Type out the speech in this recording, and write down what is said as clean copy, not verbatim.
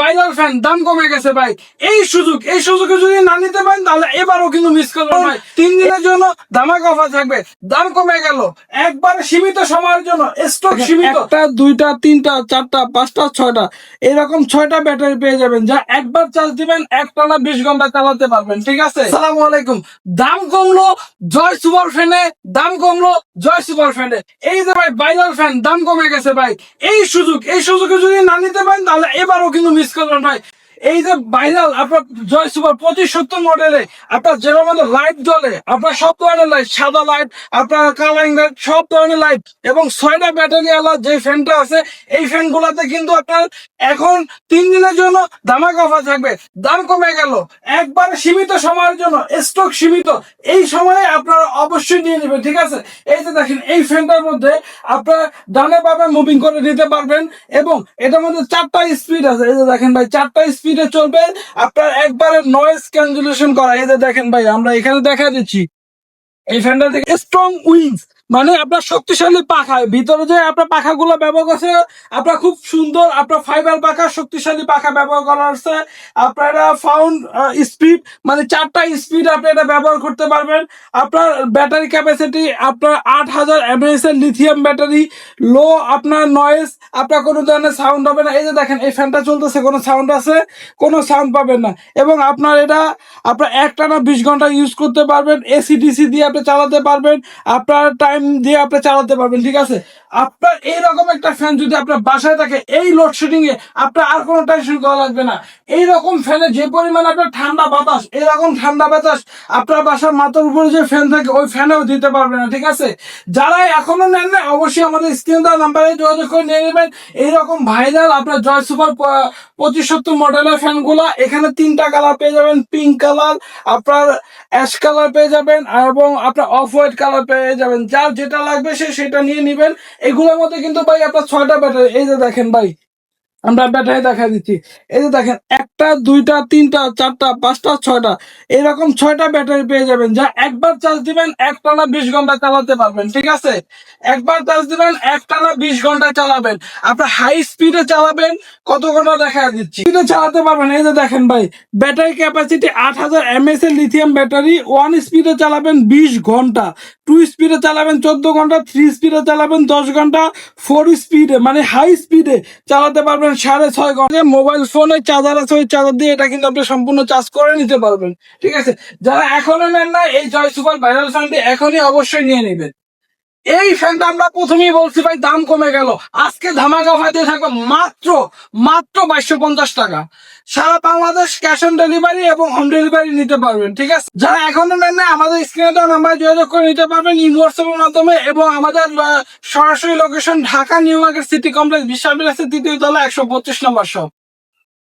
Viral fan দাম কমে গেছে ভাই। এই সুযোগে যদি না নিতে পারেন তাহলে এবারও কিন্তু মিস করবেন ভাই। 3 দিনের জন্য ধামাকা অফার থাকবে, দাম কমে গেল, একবারে সীমিত সময়ের জন্য, স্টক সীমিত। একটা, দুইটা, তিনটা, চারটা, পাঁচটা, ছয়টা, এরকম 6টা ব্যাটারি পেয়ে যাবেন, যা একবার চার্জ দিবেন একটানা 20 ঘন্টা চালাতে পারবেন। ঠিক আছে, আসসালামু আলাইকুম। দাম কমলো জয় সুপার ফ্যানে, দাম কমলো জয় সুপার ফ্যানে। এই যে ভাই ভাইরাল ফ্যান দাম কমে গেছে ভাই। এই সুযোগে যদি না নিতে পারেন তাহলে এবারও কিন্তু মিস করবেন ভাই। এই যে ভাইরাল আপনার জয় সুপার 2570 মডেলে আপনার যেরকম লাইট জ্বলে, আপনার সব ধরনের লাইট, সাদা লাইট, আপনার কালারিং লাইট, সব ধরনের লাইট, এবং 6টা ব্যাটারি আলা যে ফ্যানটা আছে, এই ফ্যান গুলাতে কিন্তু আপনার এখন 3 দিনের জন্য ধামাকা অফার থাকবে, দাম কমে গেল, একবারে সীমিত সময়ের জন্য, স্টক সীমিত। এই সময়ে আপনারা অবশ্যই নিয়ে নেবেন। ঠিক আছে, এই যে দেখেন এই ফ্যানটার মধ্যে আপনার ডানে বামে মুভিং করে দিতে পারবেন, এবং এটার মধ্যে 4টা স্পিড আছে। এই যে দেখেন ভাই 4টা স্পিডে চলবে, আপনার একবারে নয়েজ ক্যান্সেলেশন করা। এই যে দেখেন ভাই আমরা এখানে দেখা দিচ্ছি এই ফ্যানটা থেকে স্ট্রং উইংস, মানে আপনার শক্তিশালী পাখা, ভিতরে যে আপনার পাখাগুলো ব্যবহার করছে আপনার খুব সুন্দর, আপনার ফাইবার পাখা, শক্তিশালী পাখা ব্যবহার করা হচ্ছে। আপনারা ফাউন্ড স্পিড, মানে 4টা স্পিড আপনি এটা ব্যবহার করতে পারবেন। আপনার ব্যাটারি ক্যাপাসিটি আপনার 8000 mAh এর লিথিয়াম ব্যাটারি, লো আপনার নয়েজ, আপনার কোনো ধরনের সাউন্ড হবে না। এই যে দেখেন এই ফ্যানটা চলতেছে, কোনো সাউন্ড আছে? কোনো সাউন্ড পাবেন না। এবং আপনার এটা আপনার একটানা 20 ঘন্টা ইউজ করতে পারবেন, এসি ডিসি দিয়ে আপনি চালাতে পারবেন, আপনার টাইম দিয়ে আপনি চালাতে পারবেন। ঠিক আছে, আপনার এইরকম একটা ফ্যান যদি আপনার বাসায় থাকে, এই লোডশেডিং এ আপনার আর কোনো টেনশন করা লাগবে না। এইরকম ফ্যানে যে পরিমাণ আপনার ঠান্ডা বাতাস, এরকম ঠান্ডা বাতাস আপনার বাসার মাথার উপরে যে ফ্যান থাকে ওই ফ্যানেও দিতে পারবে না। ঠিক আছে, যারা এখনো নেন না অবশ্যই আমাদের স্ক্রিন দেওয়া নাম্বারে যোগাযোগ করে নিয়ে নেবেন এইরকম ভাইরাল আপনার জয় সুপার 2570 মডেলের ফ্যানগুলা। এখানে 3টা কালার পেয়ে যাবেন, পিঙ্ক কালার, আপনার অ্যাশ কালার পেয়ে যাবেন, এবং আপনার অফ হোয়াইট কালার পেয়ে যাবেন। যার যেটা লাগবে সে সেটা নিয়ে নিবেন। এগুলোর মধ্যে কিন্তু ভাই আপনার 6টা ব্যাটারি। এই যে দেখেন ভাই আমরা ব্যাটারি দেখা দিচ্ছি, এই যে দেখেন একটা, দুইটা, তিনটা, চারটা, পাঁচটা, ছয়টা, এরকম 6টা ব্যাটারি পেয়ে যাবেন, যা একবার চার্জ দিবেন একটানা 20 ঘন্টা চালাতে পারবেন। ঠিক আছে, একবার চার্জ দিবেন একটানা 20 ঘন্টা চালাবেন। আপনার হাই স্পিডে চালাবেন, কত ঘন্টা দেখা দিচ্ছি, স্পিডে চালাতে পারবেন। এই যে দেখেন ভাই ব্যাটারি ক্যাপাসিটি 8000 mAh এর লিথিয়াম ব্যাটারি, 1 স্পিডে চালাবেন 20 ঘন্টা, 2 স্পিডে চালাবেন 14 ঘন্টা, 3 স্পিডে চালাবেন 10 ঘন্টা, 4 স্পিডে মানে হাই স্পিডে চালাতে পারবেন 6.5 ঘন্টা। মোবাইল ফোনে চার্জার আছে, ওই চার্জার দিয়ে এটা কিন্তু আপনি সম্পূর্ণ চার্জ করে নিতে পারবেন। ঠিক আছে, যারা এখনো নেন না এই জয় সুপার ভাইরাল ফ্যানটি এখনই অবশ্যই নিয়ে নেবেন। এই ফ্যানটা আমরা প্রথমেই বলছি ভাই দাম কমে গেল, আজকে ধামাকা অফার দিয়ে থাকবে মাত্র মাত্র 2250 টাকা। সারা বাংলাদেশ ক্যাশ অন ডেলিভারি এবং হোম ডেলিভারি নিতে পারবেন। ঠিক আছে, যারা এখনো নেন না আমাদের স্ক্রিনে দেওয়া নাম্বার যোগাযোগ করে নিতে পারবেন হোয়াটসঅ্যাপের মাধ্যমে, এবং আমাদের সরাসরি location Dhaka New Market City Complex, বিশাল বিলাসের 3য় তলা 125 নম্বর শপ।